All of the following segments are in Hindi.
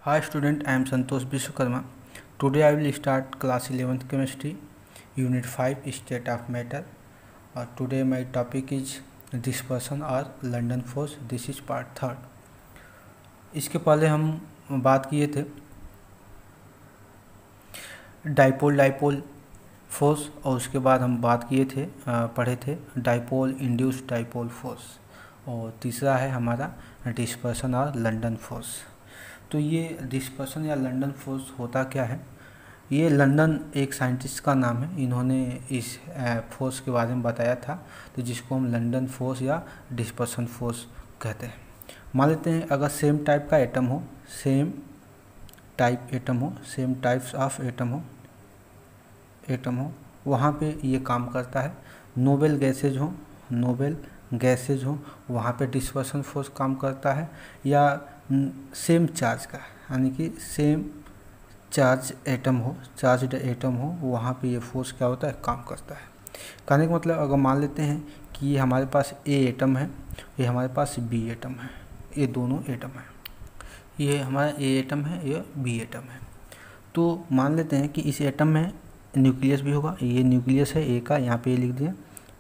Hi student, I am Santosh Vishwakarma. Today I will start class 11th chemistry, unit 5 state of matter. Today my topic is dispersion or London force. This is part 3rd. इसके पहले हम बात किए थे डाइपोल फोर्स और उसके बाद हम बात किए थे पढ़े थे डाइपोल इंड्यूस्ड डाइपोल फोर्स और तीसरा है हमारा डिस्पर्शन और लंदन फोर्स। तो ये डिस्पर्शन या लंदन फोर्स होता क्या है? ये लंदन एक साइंटिस्ट का नाम है, इन्होंने इस फोर्स के बारे में बताया था, तो जिसको हम लंदन फोर्स या डिस्पर्शन फोर्स कहते हैं। मान लेते हैं अगर सेम टाइप का एटम हो, सेम टाइप्स ऑफ एटम हो वहाँ पे ये काम करता है। नोबेल गैसेज हो वहाँ पे डिस्पर्शन फोर्स काम करता है, या सेम चार्ज का यानी कि सेम चार्ज्ड एटम हो वहाँ पे ये फोर्स क्या होता है, काम करता है। कहने का मतलब अगर मान लेते हैं कि ये हमारे पास ए एटम है, ये हमारे पास बी एटम है, ये दोनों एटम है, ये हमारा ए एटम है, ये बी एटम है। तो मान लेते हैं कि इस एटम में न्यूक्लियस भी होगा, ये न्यूक्लियस है ए का, यहाँ पे लिख दिया,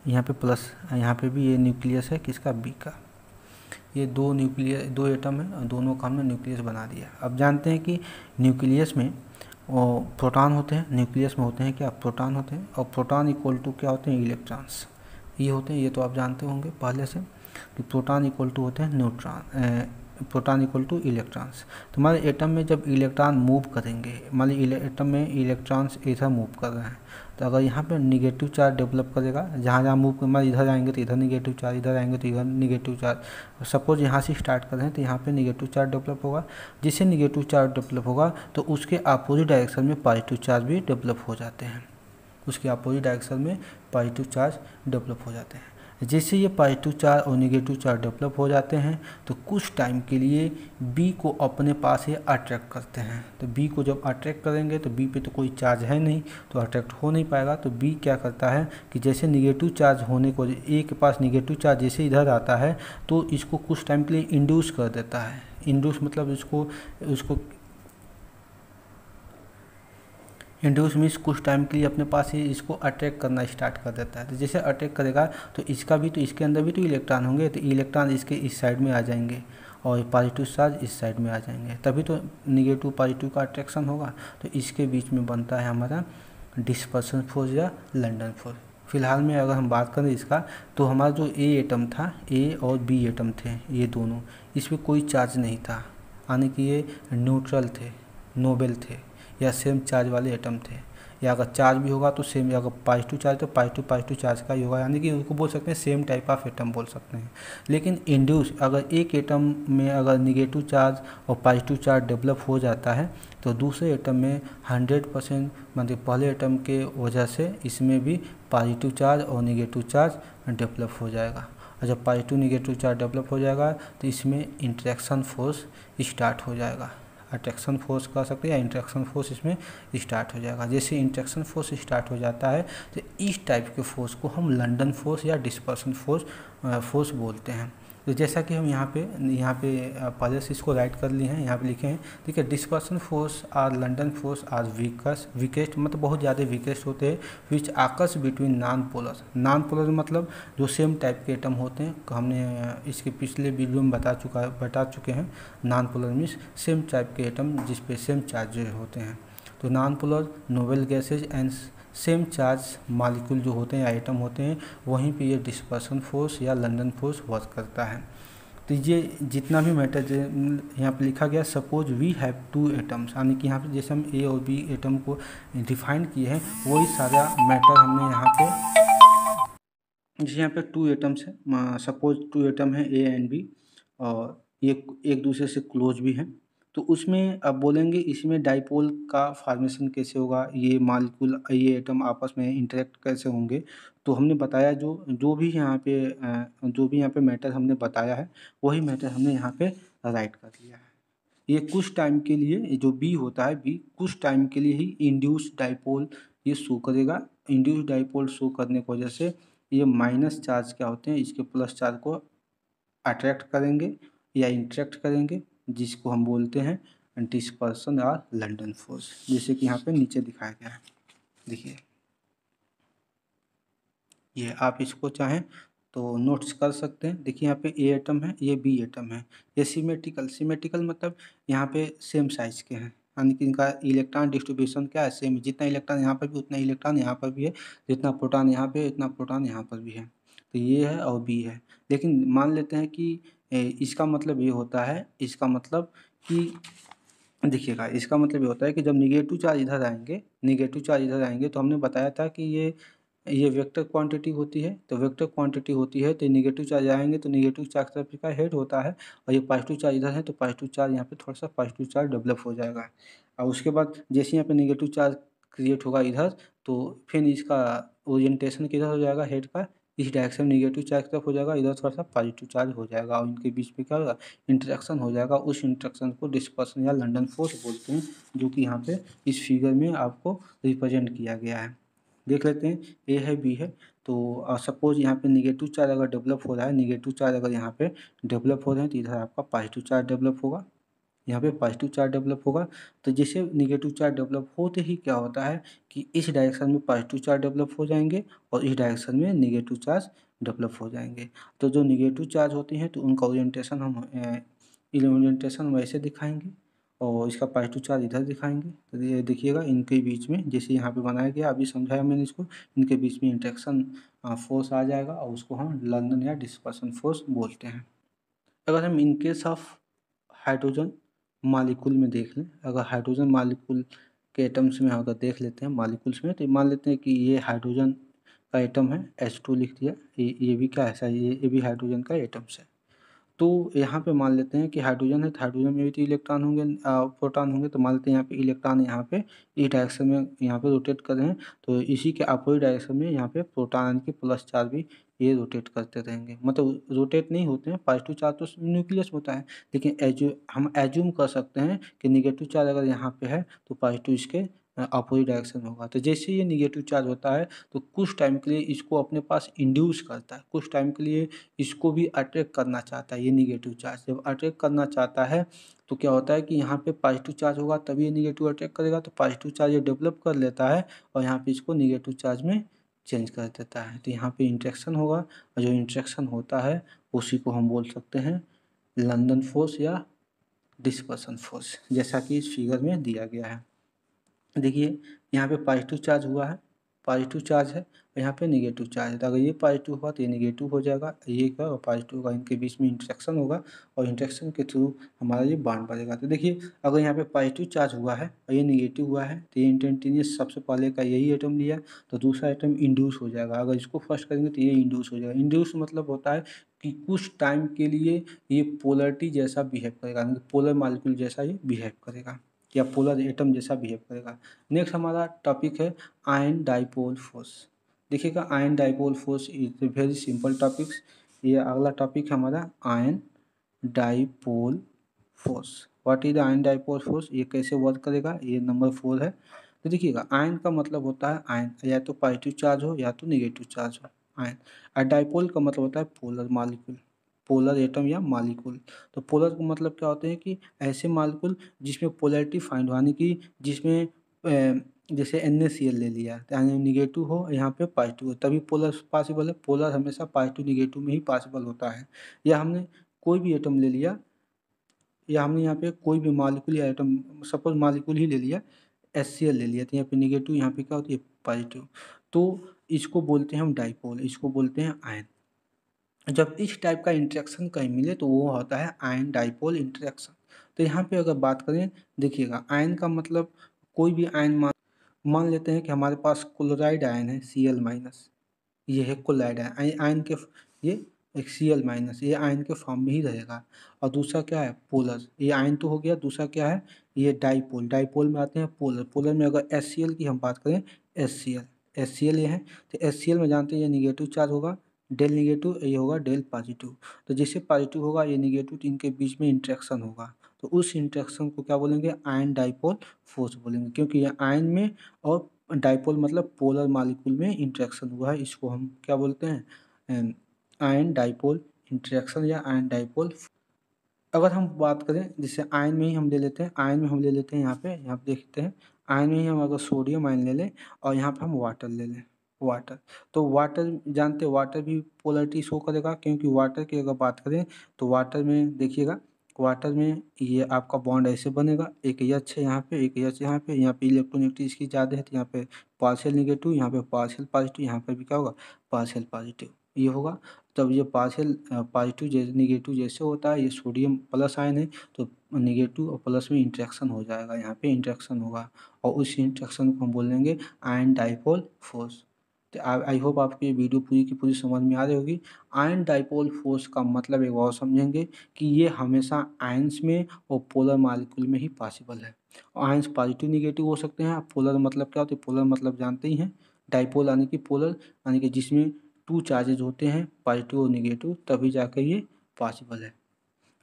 यहाँ पे प्लस, यहाँ पे भी ये न्यूक्लियस है किसका, बी का। ये दो एटम है, दोनों का हमने न्यूक्लियस बना दिया। अब जानते हैं कि न्यूक्लियस में प्रोटॉन होते हैं, न्यूक्लियस में होते हैं क्या, प्रोटॉन होते हैं, और प्रोटॉन इक्वल टू क्या होते हैं, इलेक्ट्रॉन्स ये होते हैं। ये तो आप जानते होंगे पहले से कि प्रोटॉन इक्वल टू होते हैं प्रोटॉन इक्वल टू इलेक्ट्रॉन्स। तो हमारे एटम में जब इलेक्ट्रॉन मूव करेंगे, मान लीजिए एटम में इलेक्ट्रॉन्स इधर मूव कर रहे हैं, तो अगर यहाँ पे निगेटिव चार्ज डेवलप करेगा, जहाँ जहाँ मूव कर, मान इधर आएंगे तो इधर निगेटिव चार्ज, इधर आएंगे तो इधर निगेटिव चार्ज। सपोज यहाँ से स्टार्ट कर रहे हैं तो यहाँ पे निगेटिव चार्ज डेवलप होगा। जिससे निगेटिव चार्ज डेवलप होगा तो उसके अपोजिट डायरेक्शन में पॉजिटिव चार्ज भी डेवलप हो जाते हैं, उसके अपोजिट डायरेक्शन में पॉजिटिव चार्ज डेवलप हो जाते हैं। जैसे ये पॉजिटिव चार्ज और निगेटिव चार्ज डेवलप हो जाते हैं तो कुछ टाइम के लिए बी को अपने पास ये अट्रैक्ट करते हैं। तो बी को जब अट्रैक्ट करेंगे तो बी पे तो कोई चार्ज है नहीं, तो अट्रैक्ट हो नहीं पाएगा। तो बी क्या करता है कि जैसे निगेटिव चार्ज होने को, ए के पास निगेटिव चार्ज जैसे इधर आता है तो इसको कुछ टाइम के लिए इंड्यूस कर देता है। इंड्यूस मतलब उसको इंड्यूस मीन्स कुछ टाइम के लिए अपने पास ही इसको अटैक करना स्टार्ट कर देता है। तो जैसे अटैक करेगा तो इसका भी, तो इसके अंदर भी तो इलेक्ट्रॉन होंगे, तो इलेक्ट्रॉन इसके इस साइड में आ जाएंगे और पॉजिटिव चार्ज इस साइड में आ जाएंगे, तभी तो निगेटिव पॉजिटिव का अट्रैक्शन होगा। तो इसके बीच में बनता है हमारा डिस्पर्सन फोर्स या लंदन फोर्स। फिलहाल में अगर हम बात करें इसका, तो हमारा जो ए एटम था, ए और बी एटम थे ये दोनों, इसमें कोई चार्ज नहीं था, यानी कि ये न्यूट्रल थे, नोबेल थे, या सेम चार्ज वाले एटम थे। या अगर चार्ज भी होगा तो सेम, अगर पॉजिटिव चार्ज तो पॉजिटिव चार्ज का ही होगा, यानी कि उसको बोल सकते हैं सेम टाइप ऑफ एटम बोल सकते हैं। लेकिन इंड्यूस, अगर एक एटम में अगर निगेटिव चार्ज और पॉजिटिव चार्ज डेवलप हो जाता है तो दूसरे एटम में 100% मतलब पहले एटम के वजह से इसमें भी पॉजिटिव चार्ज और निगेटिव चार्ज डेवलप हो जाएगा। और जब पॉजिटिव निगेटिव चार्ज डेवलप हो जाएगा तो इसमें इंटरेक्शन फोर्स स्टार्ट हो जाएगा। अट्रैक्शन फोर्स कह सकते हैं या इंट्रैक्शन फोर्स इसमें स्टार्ट हो जाएगा। जैसे इंट्रैक्शन फोर्स स्टार्ट हो जाता है तो इस टाइप के फोर्स को हम लंदन फोर्स या डिस्पर्सन फोर्स बोलते हैं। तो जैसा कि हम यहाँ पे पहले से इसको राइट कर लिए हैं, यहाँ पे लिखे हैं, ठीक है। Dispersion force are London force are weakest मतलब बहुत ज़्यादा वीकेस्ट होते हैं, which occurs between non polar मतलब जो सेम टाइप के एटम होते हैं। हमने इसके पिछले वीडियो में बता चुके हैं। Non polar means same type के एटम जिस पे सेम चार्ज होते हैं। तो non polar Nobel gases and same charge molecule जो होते हैं या आइटम होते हैं, वहीं पे ये डिस्पर्सन फोर्स या लंदन फोर्स वर्क करता है। तो ये जितना भी मैटर यहाँ पे लिखा गया, suppose we have two atoms, यानी कि यहाँ पे जैसे हम ए और बी एटम को डिफाइन किए हैं वही सारा मैटर हमने यहाँ पे, जैसे यहाँ पे टू एटम्स है, सपोज टू एटम है ए एंड बी और ये एक दूसरे से क्लोज भी हैं, तो उसमें अब बोलेंगे इसमें डाइपोल का फॉर्मेशन कैसे होगा, ये मॉलिक्यूल ये एटम आपस में इंटरेक्ट कैसे होंगे। तो हमने बताया जो भी यहाँ पे मैटर हमने बताया है वही मैटर हमने यहाँ पे राइट कर लिया है। ये कुछ टाइम के लिए जो बी होता है, बी कुछ टाइम के लिए ही इंड्यूस डाइपोल ये शो करेगा। इंड्यूस डाइपोल शो करने की वजह से ये माइनस चार्ज क्या होते हैं, इसके प्लस चार्ज को अट्रैक्ट करेंगे या इंट्रैक्ट करेंगे, जिसको हम बोलते हैं डिस्पर्सन और लंडन फोर्स, जैसे कि यहाँ पे नीचे दिखाया गया है। देखिए ये आप इसको चाहें तो नोट्स कर सकते हैं। देखिए यहाँ पे ए एटम है, ये बी एटम है, ये सिमेट्रिकल, सिमेट्रिकल मतलब यहाँ पे सेम साइज के हैं, यानी कि इनका इलेक्ट्रॉन डिस्ट्रीब्यूशन क्या है, सेम, जितना इलेक्ट्रॉन यहाँ पर भी उतना इलेक्ट्रॉन यहाँ पर भी है, जितना प्रोटॉन यहाँ पे उतना प्रोटॉन यहाँ पर भी है। तो ये है और बी है। लेकिन मान लेते हैं कि इसका मतलब ये होता है, इसका मतलब कि देखिएगा, इसका मतलब ये होता है कि जब निगेटिव चार्ज इधर आएंगे, निगेटिव चार्ज इधर आएंगे, तो हमने बताया था कि ये वेक्टर क्वांटिटी होती है, तो वेक्टर क्वांटिटी होती है तो निगेटिव चार्ज आएंगे तो निगेटिव चार्ज तरफ का हेड होता है, और ये पॉजिटिव चार्ज इधर है तो पॉजिटिव चार्ज यहाँ पे थोड़ा सा पॉजिटिव चार्ज डेवलप हो जाएगा। और उसके बाद जैसे यहाँ पे निगेटिव चार्ज क्रिएट होगा इधर, तो फिर इसका ओरिएंटेशन किधर हो जाएगा, हेड का इस डायरेक्शन निगेटिव चार्ज तरफ हो जाएगा, इधर थोड़ा सा पॉजिटिव चार्ज हो जाएगा, और इनके बीच में क्या होगा, इंटरेक्शन हो जाएगा। उस इंटरेक्शन को डिस्पर्सन या लंडन फोर्स बोलते हैं, जो कि यहाँ पे इस फिगर में आपको रिप्रेजेंट किया गया है। देख लेते हैं, ए है बी है, तो सपोज यहाँ पे निगेटिव चार्ज अगर डेवलप हो रहा है, निगेटिव चार्ज अगर यहाँ पे डेवलप हो रहे हैं तो इधर आपका पॉजिटिव चार्ज डेवलप होगा, यहाँ पे पॉजिटिव चार्ज डेवलप होगा। तो जैसे निगेटिव चार्ज डेवलप होते ही क्या होता है कि इस डायरेक्शन में पॉजिटिव चार्ज डेवलप हो जाएंगे और इस डायरेक्शन में निगेटिव चार्ज डेवलप हो जाएंगे। तो जो निगेटिव चार्ज होती हैं तो उनका ओरिएंटेशन हम वैसे दिखाएंगे, और इसका पॉजिटिव चार्ज इधर दिखाएंगे। तो ये देखिएगा, इनके बीच में जैसे यहाँ पे बनाया गया, अभी समझाया मैंने इसको, इनके बीच में इंटरेक्शन फोर्स आ जाएगा, और उसको हम लंदन या डिस्पर्सन फोर्स बोलते हैं। अगर हम in case of hydrogen molecule में देख लें, अगर हाइड्रोजन मालिक्यूल के एटम्स में अगर देख लेते हैं मालिक्यूल्स में, तो मान लेते हैं कि ये हाइड्रोजन का एटम है, H2 लिख दिया, ये भी क्या है, ये भी हाइड्रोजन का एटम्स है। तो यहाँ पे मान लेते हैं कि हाइड्रोजन है, तो हाइड्रोजन में भी तो इलेक्ट्रॉन होंगे, प्रोटॉन होंगे, तो मान लेते हैं यहाँ पे इलेक्ट्रॉन यहाँ पे इस डायरेक्शन में यहाँ पे रोटेट कर रहे हैं, तो इसी के अपोजिट डायरेक्शन में यहाँ पे प्रोटॉन यानी कि प्लस चार्ज भी ये रोटेट करते रहेंगे। मतलब रोटेट नहीं होते हैं, पॉजिटिव चार्ज तो न्यूक्लियस होता है, लेकिन हम एज्यूम कर सकते हैं कि निगेटिव चार्ज अगर यहाँ पे है तो पॉजिटिव इसके अपोजिट डायरेक्शन होगा। तो जैसे ये निगेटिव चार्ज होता है तो कुछ टाइम के लिए इसको अपने पास इंड्यूस करता है, कुछ टाइम के लिए इसको भी अट्रैक्ट करना चाहता है। ये निगेटिव चार्ज जब अट्रैक्ट करना चाहता है तो क्या होता है कि यहाँ पे पॉजिटिव चार्ज होगा तभी ये निगेटिव अट्रैक्ट करेगा, तो पॉजिटिव चार्ज ये डेवलप कर लेता है और यहाँ पे इसको निगेटिव चार्ज में चेंज कर देता है। तो यहाँ पे इंट्रैक्शन होगा, और जो इंट्रैक्शन होता है उसी को हम बोल सकते हैं लंदन फोर्स या डिस्पर्सन फोर्स, जैसा कि इस फिगर में दिया गया है। देखिए यहाँ पे पॉजिटिव चार्ज हुआ है, पॉजिटिव चार्ज है, और यहाँ पे निगेटिव चार्ज है, तो अगर ये पॉजिटिव हुआ तो ये निगेटिव हो जाएगा, ये क्या और पॉजिटिव होगा, इनके बीच में इंटरेक्शन होगा, और इंटरेक्शन के थ्रू हमारा ये बॉन्ड बढ़ेगा। तो देखिए अगर यहाँ पे पॉजिटिव चार्ज हुआ है और ये निगेटिव हुआ है, तो ये इंस्टेंटेनियस सबसे पहले का यही एटम लिया, तो दूसरा एटम इंड्यूस हो जाएगा। अगर इसको फर्स्ट करेंगे तो ये इंड्यूस हो जाएगा। इंड्यूस मतलब होता है कि कुछ टाइम के लिए ये पोलरिटी जैसा बिहेव करेगा, पोलर मालिक्यूल जैसा ये बिहेव करेगा, या पोलर एटम जैसा बिहेव करेगा। नेक्स्ट हमारा टॉपिक है आयन डाइपोल फोर्स। देखिएगा, ion dipole force is very simple topics. ये अगला टॉपिक है हमारा ion dipole force. What is ion dipole force, ये कैसे वर्क करेगा, ये नंबर 4 है। तो देखिएगा, आयन का मतलब होता है आयन या तो पॉजिटिव चार्ज हो या तो निगेटिव चार्ज हो, आयन। और डाइपोल का मतलब होता है पोलर मालिक्यूल, पोलर एटम या मालिक्यूल। तो पोलर का मतलब क्या होते हैं कि ऐसे मालिक्यूल जिसमें पोलैरिटी फाइंड हो, यानी कि जिसमें जैसे NaCl ले लिया, यानी निगेटिव हो यहाँ पे पॉजिटिव हो, तभी पोलर पॉसिबल है। पोलर हमेशा पॉजिटिव निगेटिव में ही पॉसिबल होता है। या हमने कोई भी एटम ले लिया, या हमने यहाँ पे कोई भी मालिक्यूल या एटम, सपोज मालिक्यूल ही ले लिया, HCl ले लिया, तो यहाँ पे निगेटिव, यहाँ पे क्या होती है पॉजिटिव, तो इसको बोलते हैं हम डाइपोल, इसको बोलते हैं आयन। जब इस टाइप का इंटरेक्शन कहीं मिले तो वो होता है आयन डाइपोल इंटरेक्शन। तो यहाँ पे अगर बात करें, देखिएगा आयन का मतलब कोई भी आयन, मान लेते हैं कि हमारे पास क्लोराइड आयन है Cl-, ये है क्लोराइड आयन, आयन के ये एक Cl-, ये आयन के फॉर्म में ही रहेगा। और दूसरा क्या है पोलर, ये आयन तो हो गया, दूसरा क्या है ये डाइपोल, डाइपोल में आते हैं पोलर। पोलर में अगर HCl की हम बात करें, HCl ये है, तो HCl में जानते हैं ये निगेटिव चार्ज होगा, डेल निगेटिव, ये होगा डेल पॉजिटिव। तो जैसे पॉजिटिव होगा ये निगेटिव, तो इनके बीच में इंट्रैक्शन होगा, तो उस इंट्रैक्शन को क्या बोलेंगे, आयन डाइपोल फोर्स बोलेंगे, क्योंकि ये आयन में और डाइपोल मतलब पोलर मॉलिक्यूल में इंट्रैक्शन हुआ है, इसको हम क्या बोलते हैं आयन डाइपोल इंट्रैक्शन या आयन डाइपोल। अगर हम बात करें जैसे आयन में ही हम ले लेते हैं, आयन में हम ले लेते हैं यहाँ पे देखते हैं, आयन में ही हम अगर सोडियम आयन ले लें और यहाँ पे हम वाटर ले लें, वाटर, तो वाटर जानते हैं वाटर भी पोलरिटी शो करेगा, क्योंकि वाटर की अगर बात करें तो वाटर में देखिएगा, वाटर में ये आपका बॉन्ड ऐसे बनेगा, एक एच है यहाँ पे, एक एच यहाँ पे इलेक्ट्रोनेगेटिव इसकी ज़्यादा है, तो यहाँ पे पार्शियल निगेटिव, यहाँ पे पार्शियल पॉजिटिव, यहाँ पे भी क्या होगा, पार्शियल पॉजिटिव, ये होगा। तब ये पार्शियल पॉजिटिव जैसे निगेटिव जैसे होता है, ये सोडियम प्लस आयन है, तो निगेटिव और प्लस में इंटरेक्शन हो जाएगा, यहाँ पे इंटरेक्शन होगा, और उस इंटरेक्शन को हम बोलेंगे आयन डाइपोल फोर्स। तो आई होप आपको ये वीडियो पूरी की पूरी समझ में आ रही होगी। आयन डाइपोल फोर्स का मतलब एक और समझेंगे कि ये हमेशा आयंस में और पोलर मालिक्यूल में ही पॉसिबल है। आयंस पॉजिटिव निगेटिव हो सकते हैं, पोलर मतलब क्या होता है, पोलर मतलब जानते ही हैं, डाइपोल यानी कि पोलर यानी कि जिसमें टू चार्जेज होते हैं पॉजिटिव और निगेटिव, तभी जाकर ये पॉसिबल है।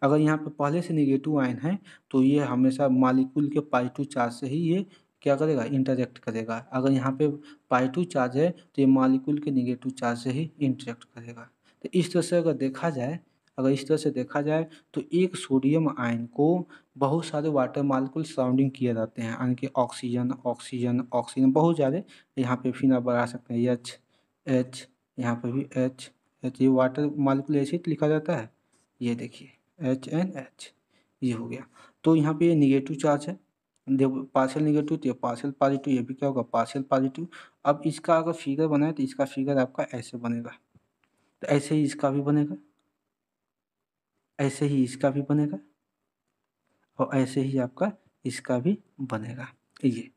अगर यहाँ पे पहले से निगेटिव आयन है तो ये हमेशा मॉलिक्यूल के पॉजिटिव चार्ज से ही ये क्या करेगा, इंटरेक्ट करेगा। अगर यहाँ पे पॉजिटिव चार्ज है तो ये मॉलिक्यूल के निगेटिव चार्ज से ही इंटरेक्ट करेगा। तो इस तरह से अगर देखा जाए, अगर इस तरह से देखा जाए तो एक सोडियम आयन को बहुत सारे वाटर मॉलिक्यूल सराउंडिंग किए जाते हैं, यानी कि ऑक्सीजन ऑक्सीजन ऑक्सीजन बहुत ज़्यादा, यहाँ पे फिर आप बढ़ा सकते हैं एच एच, यहाँ पे भी एच एच, ये वाटर मॉलिक्यूल ऐसे ही लिखा जाता है, ये देखिए HNH, ये हो गया। तो यहाँ पे ये निगेटिव चार्ज है, देखो पार्शियल निगेटिव, तो ये पार्शियल पॉजिटिव, ये भी क्या होगा, पार्शियल पॉजिटिव। अब इसका अगर फिगर बनाए तो इसका फिगर आपका ऐसे बनेगा, तो ऐसे ही इसका भी बनेगा, ऐसे ही इसका भी बनेगा, और ऐसे ही आपका इसका भी बनेगा, ये।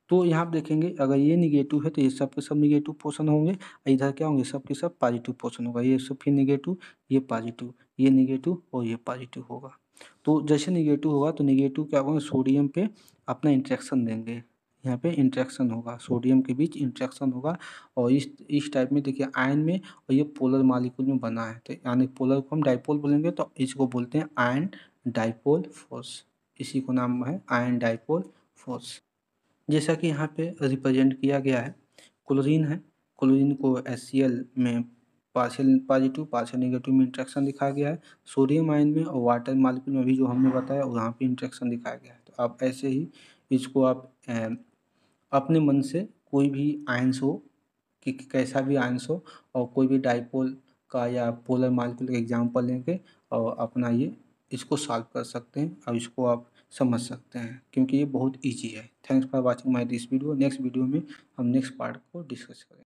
तो यहाँ आप देखेंगे अगर ये निगेटिव है तो ये सब के सब निगेटिव पोर्शन होंगे, इधर क्या होंगे, सब के सब पॉजिटिव पोर्शन होगा, ये सब फिर निगेटिव, ये पॉजिटिव, ये निगेटिव और ये पॉजिटिव होगा। तो जैसे निगेटिव होगा तो निगेटिव क्या होगा, सोडियम पे अपना इंट्रैक्शन देंगे, यहाँ पे इंट्रैक्शन होगा, सोडियम के बीच इंट्रैक्शन होगा, और इस टाइप में देखिए आयन में, और ये पोलर मॉलिक्यूल में बना है, तो यानी पोलर को हम डाइपोल बोलेंगे, तो इसको बोलते हैं आयन डाइपोल फोर्स, इसी को नाम है आयन डाइपोल फोर्स। जैसा कि यहाँ पे रिप्रेजेंट किया गया है, क्लोरीन है, क्लोरीन को HCl में पार्शियल पॉजिटिव पार्शियल नेगेटिव में इंट्रैक्शन दिखाया गया है, सोडियम आयन में और वाटर मॉलिक्यूल में भी जो हमने बताया वहाँ पे इंट्रैक्शन दिखाया गया है। तो आप ऐसे ही इसको आप अपने मन से कोई भी आयंस हो कि कैसा भी आयंस हो, और कोई भी डाइपोल का या पोलर मॉलिक्यूल का एग्जांपल लेके और अपना ये इसको सॉल्व कर सकते हैं, और इसको आप समझ सकते हैं, क्योंकि ये बहुत इजी है। Thanks for watching my this video. Next video में हम नेक्स्ट पार्ट को डिस्कस करेंगे।